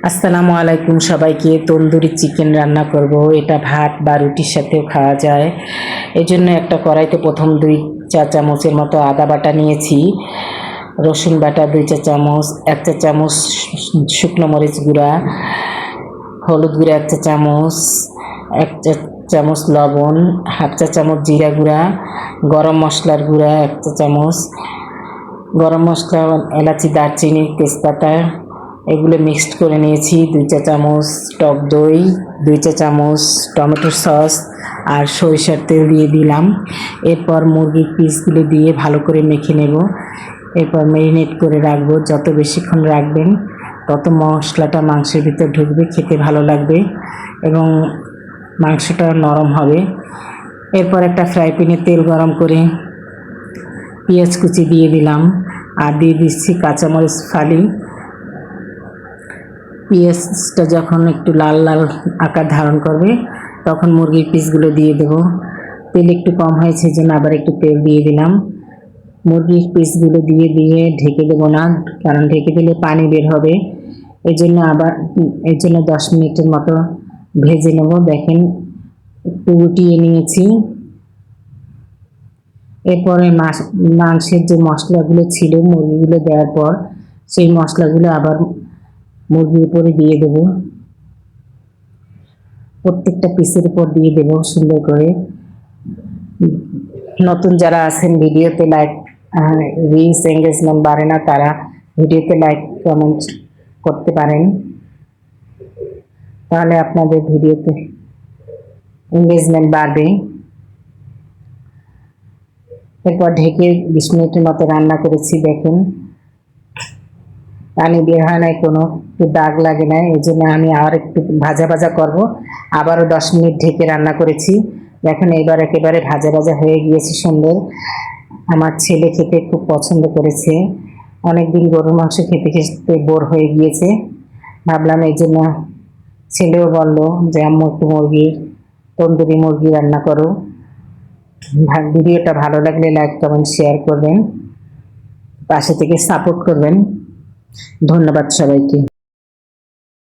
আসসালামু আলাইকুম সবাইকে। তন্দুরি চিকেন রান্না করব। এটা ভাত বা রুটির সাথেও খাওয়া যায়। এই জন্য একটা কড়াইতে প্রথম 2 চা চামচের মতো আদা বাটা নিয়েছি, রসুন বাটা 2 চা চামচ, 1 চা চামচ শুকনো মরিচ গুঁড়া, হলুদ গুঁড়া 1 চা চামচ, 1 চা চামচ লবণ, 1/2 চা চামচ জিরা গুঁড়া, গরম মশলার গুঁড়া 1 চা চামচ, গরম মশলা, এলাচি, দারচিনি, তেজপাতা এগুলো মিক্সড করে নিয়েছি। 2 চা চামচ টক দই, 2 চা চামচ টমেটো সস আর সরিষার তেল দিয়ে দিলাম। এরপর মুরগির পিসগুলো দিয়ে ভালো করে মেখে নেব। এরপর ম্যারিনেট করে রাখবো। যত বেশিক্ষণ রাখবেন তত মশলাটা মাংসের ভিতর ঢুকবে, খেতে ভালো লাগবে এবং মাংসটা নরম হবে। এরপর একটা ফ্রাই প্যানে তেল গরম করে পেঁয়াজ কুচি দিয়ে দিলাম আর দিয়ে দিচ্ছি কাঁচামরিচ ফালি। পেঁয়াজটা যখন একটু লাল লাল আকার ধারণ করবে তখন মুরগির পিসগুলো দিয়ে দেবো। তেল একটু কম হয়েছে জন্য আবার একটু তেল দিয়ে দিলাম। মুরগির পিসগুলো দিয়ে ঢেকে দেবো না, কারণ ঢেকে দিলে পানি বের হবে। এই জন্য 10 মিনিটের মতো ভেজে নেব। দেখেন একটু উঠিয়ে নিয়েছি। এরপরে মাংসের যে মশলাগুলো ছিল মুরগিগুলো দেওয়ার পর সেই মশলাগুলো আবার মুরগির উপরে দিয়ে দেব। প্রত্যেকটা পিসের উপর দিয়ে দেব সুন্দর করে। নতুন যারা আছেন ভিডিওতে লাইক রিচ এঙ্গেজমেন্ট বাড়ে না, তারা ভিডিওতে লাইক কমেন্ট করতে পারেন, তাহলে আপনাদের ভিডিওতে এঙ্গেজমেন্ট বাড়বে। এরপর ঢেকে 20 মিনিটের মতো রান্না করেছি। দেখেন পানি বের হয় নাই, কোনো দাগ লাগে নাই। এই জন্য আমি আর একটু ভাজা ভাজা করব। আবারও 10 মিনিট ঢেকে রান্না করেছি। দেখেন এবার একেবারে ভাজা ভাজা হয়ে গিয়েছে সুন্দর। আমার ছেলে খেতে খুব পছন্দ করেছে। অনেকদিন গরুর মাংস খেতে খেতে বোর হয়ে গিয়েছে। ভাবলাম এই জন্য, ছেলেও বললো যে আম্মু একটু তন্দুরি মুরগি রান্না করো। ভিডিওটা ভালো লাগলে লাইক কমেন্ট শেয়ার করবেন, পাশে থেকে সাপোর্ট করবেন। ধন্যবাদ সবাইকে।